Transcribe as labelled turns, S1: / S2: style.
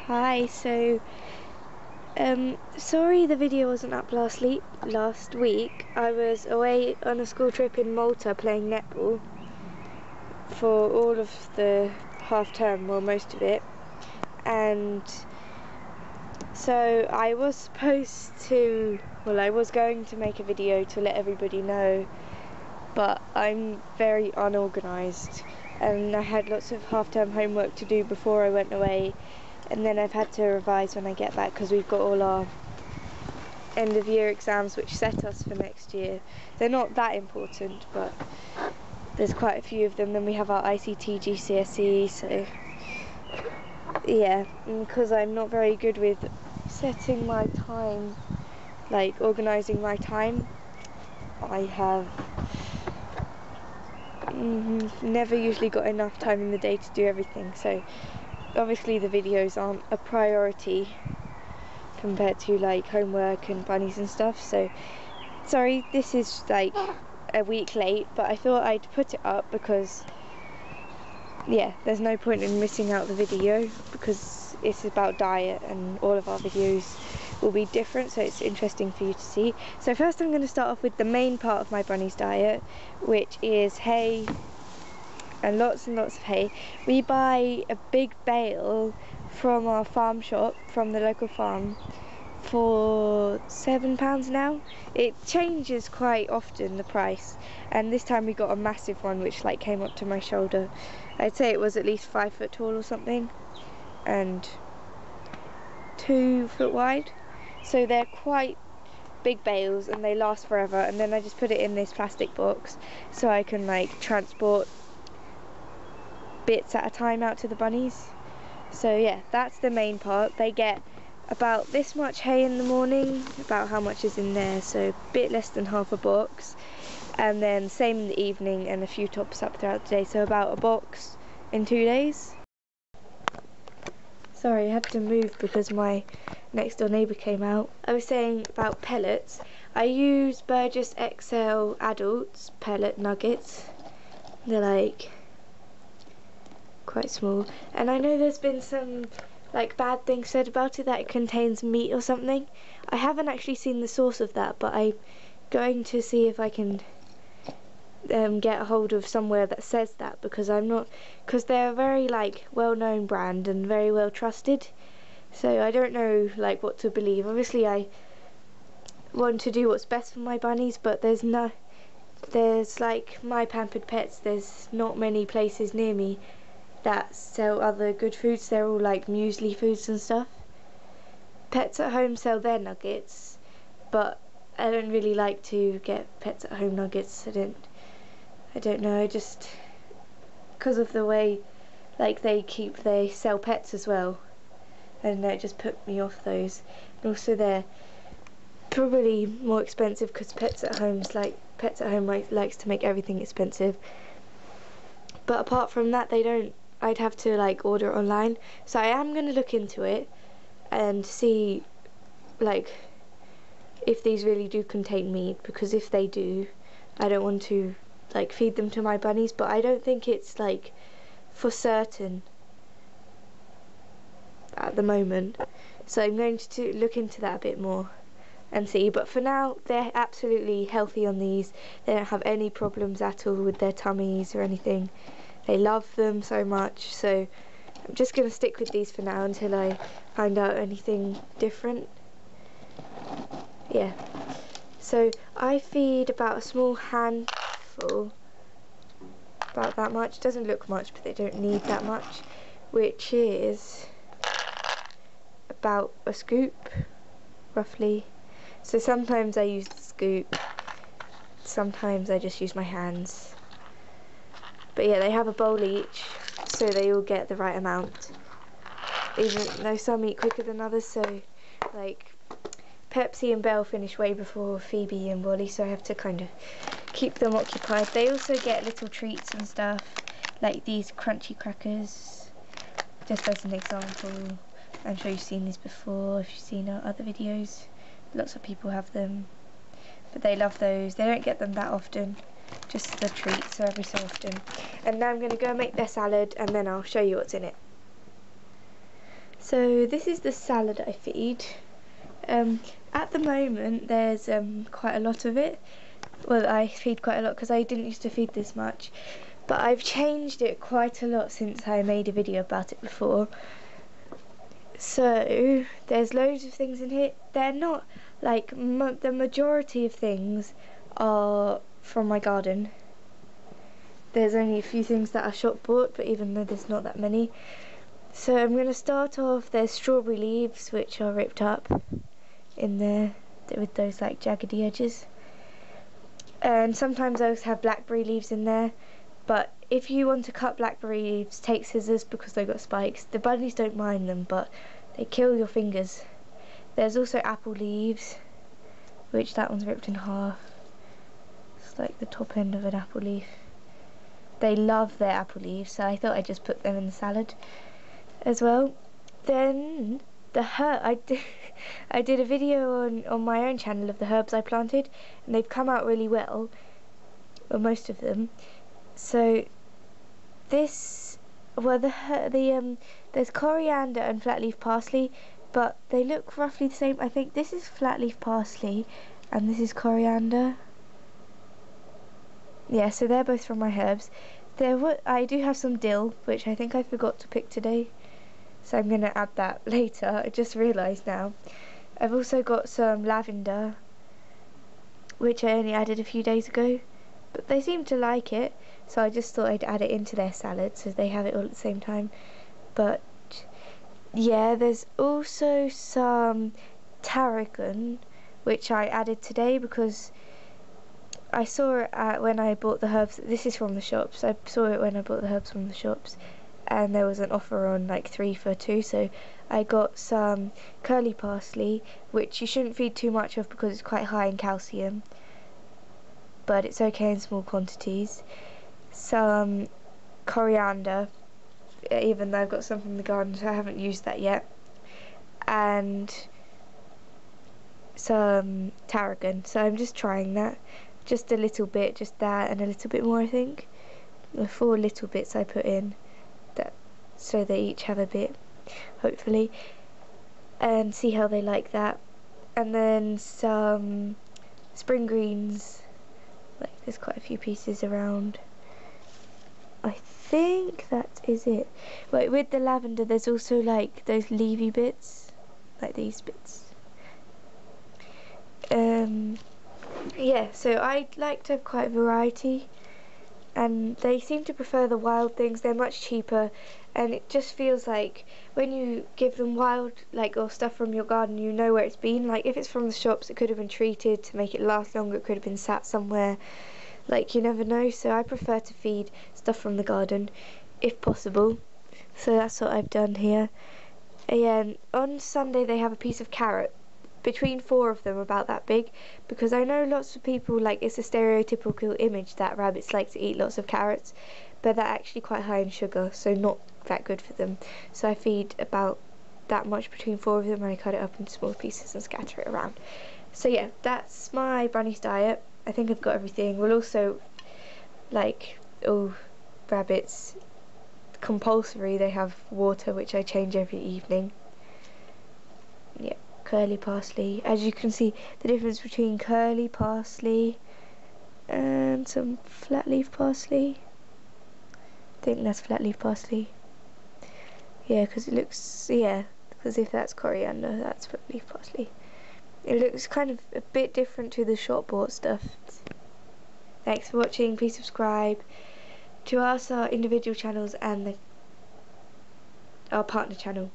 S1: Hi, sorry the video wasn't up last week. I was away on a school trip in Malta playing netball for all of the half term, well, most of it, and so I was going to make a video to let everybody know, but I'm very unorganised and I had lots of half term homework to do before I went away. And then I've had to revise when I get back because we've got all our end of year exams which set us for next year. They're not that important, but there's quite a few of them. Then we have our ICT GCSE, so yeah, because I'm not very good with setting my time, like organising my time. I have never usually got enough time in the day to do everything, so obviously the videos aren't a priority compared to like homework and bunnies and stuff, so sorry this is like a week late, but I thought I'd put it up because yeah, there's no point in missing out the video because it's about diet and all of our videos will be different, so it's interesting for you to see. So first I'm going to start off with the main part of my bunny's diet, which is hay and lots of hay. We buy a big bale from our farm shop, from the local farm, for £7 now. It changes quite often, the price, and this time we got a massive one which like came up to my shoulder. I'd say it was at least 5 foot tall or something and 2 foot wide, so they're quite big bales and they last forever. And then I just put it in this plastic box so I can like transport bits at a time out to the bunnies. So yeah, that's the main part. They get about this much hay in the morning, about how much is in there, so a bit less than half a box, and then same in the evening and a few tops up throughout the day, so about a box in 2 days. Sorry, I had to move because my next door neighbour came out. I was saying about pellets. I use Burgess XL adults pellet nuggets. They're like quite small, and I know there's been some like bad things said about it, that it contains meat or something. I haven't actually seen the source of that, but I'm going to see if I can get a hold of somewhere that says that, because they're a very like well-known brand and very well trusted, so I don't know like what to believe. Obviously I want to do what's best for my bunnies, but there's like My Pampered Pets, there's not many places near me that sell other good foods. They're all like muesli foods and stuff. Pets at Home sell their nuggets, but I don't really like to get Pets at Home nuggets. I don't know, I just, because of the way like they sell pets as well, I don't know, it just put me off those. And also they're probably more expensive because Pets at Home likes to make everything expensive. But apart from that, I'd have to like order it online, so I am going to look into it and see like if these really do contain meat, because if they do, I don't want to like feed them to my bunnies, but I don't think it's like for certain at the moment, so I'm going to look into that a bit more and see. But for now they're absolutely healthy on these. They don't have any problems at all with their tummies or anything. They love them so much, so I'm just going to stick with these for now until I find out anything different. Yeah, so I feed about a small handful, about that much. Doesn't look much, but they don't need that much, which is about a scoop roughly. So sometimes I use the scoop, sometimes I just use my hands. But yeah, they have a bowl each, so they all get the right amount, even though some eat quicker than others. So like Pepsi and Belle finish way before Phoebe and Wally, so I have to kind of keep them occupied. They also get little treats and stuff, like these crunchy crackers, just as an example. I'm sure you've seen these before if you've seen our other videos. Lots of people have them, but they love those. They don't get them that often, just the treats, so every so often. And now I'm going to go make their salad and then I'll show you what's in it. So this is the salad I feed. At the moment there's quite a lot of it. Well, I feed quite a lot because I didn't used to feed this much, but I've changed it quite a lot since I made a video about it before. So there's loads of things in here. They're not like the majority of things are from my garden. There's only a few things that are shop bought, but even though there's not that many. So I'm going to start off. There's strawberry leaves which are ripped up in there with those like jaggedy edges, and sometimes I also have blackberry leaves in there, but if you want to cut blackberry leaves, take scissors because they've got spikes. The bunnies don't mind them, but they kill your fingers. There's also apple leaves, which that one's ripped in half. It's like the top end of an apple leaf. They love their apple leaves, so I thought I'd just put them in the salad as well. Then the herb, I did a video on my own channel of the herbs I planted, and they've come out really well, or most of them. So this, well, there's coriander and flat leaf parsley, but they look roughly the same. I think this is flat leaf parsley and this is coriander. Yeah, so they're both from my herbs. I do have some dill, which I think I forgot to pick today, so I'm going to add that later. I just realised now. I've also got some lavender, which I only added a few days ago, but they seem to like it, so I just thought I'd add it into their salad so they have it all at the same time. But yeah, there's also some tarragon, which I added today because I saw it when I bought the herbs. This is from the shops. I saw it when I bought the herbs from the shops, and there was an offer on like 3 for 2, so I got some curly parsley, which you shouldn't feed too much of because it's quite high in calcium, but it's okay in small quantities. Some coriander, even though I've got some from the garden, so I haven't used that yet, and some tarragon. So I'm just trying that, just a little bit, just that and a little bit more, I think. The 4 little bits I put in, that so they each have a bit, hopefully, and see how they like that. And then some spring greens, like there's quite a few pieces around. I think that is it. Wait, with the lavender there's also like those leafy bits, like these bits. Yeah, so I like to have quite a variety, and they seem to prefer the wild things. They're much cheaper, and it just feels like when you give them wild, like, or stuff from your garden, you know where it's been. Like if it's from the shops, it could have been treated to make it last longer, it could have been sat somewhere, like you never know. So I prefer to feed stuff from the garden if possible, so that's what I've done here. And on Sunday they have a piece of carrot, between 4 of them, about that big, because I know lots of people, like, it's a stereotypical image that rabbits like to eat lots of carrots, but they're actually quite high in sugar, so not that good for them. So I feed about that much between 4 of them, and I cut it up into small pieces and scatter it around. So yeah, that's my bunny's diet. I think I've got everything. We'll also, like, all rabbits, compulsory, they have water, which I change every evening. Yeah. Curly parsley. As you can see, the difference between curly parsley and some flat leaf parsley. I think that's flat leaf parsley. Yeah, because it looks, yeah, because if that's coriander, that's flat leaf parsley. It looks kind of a bit different to the shop bought stuff. Thanks for watching. Please subscribe to us, our individual channels, and our partner channel.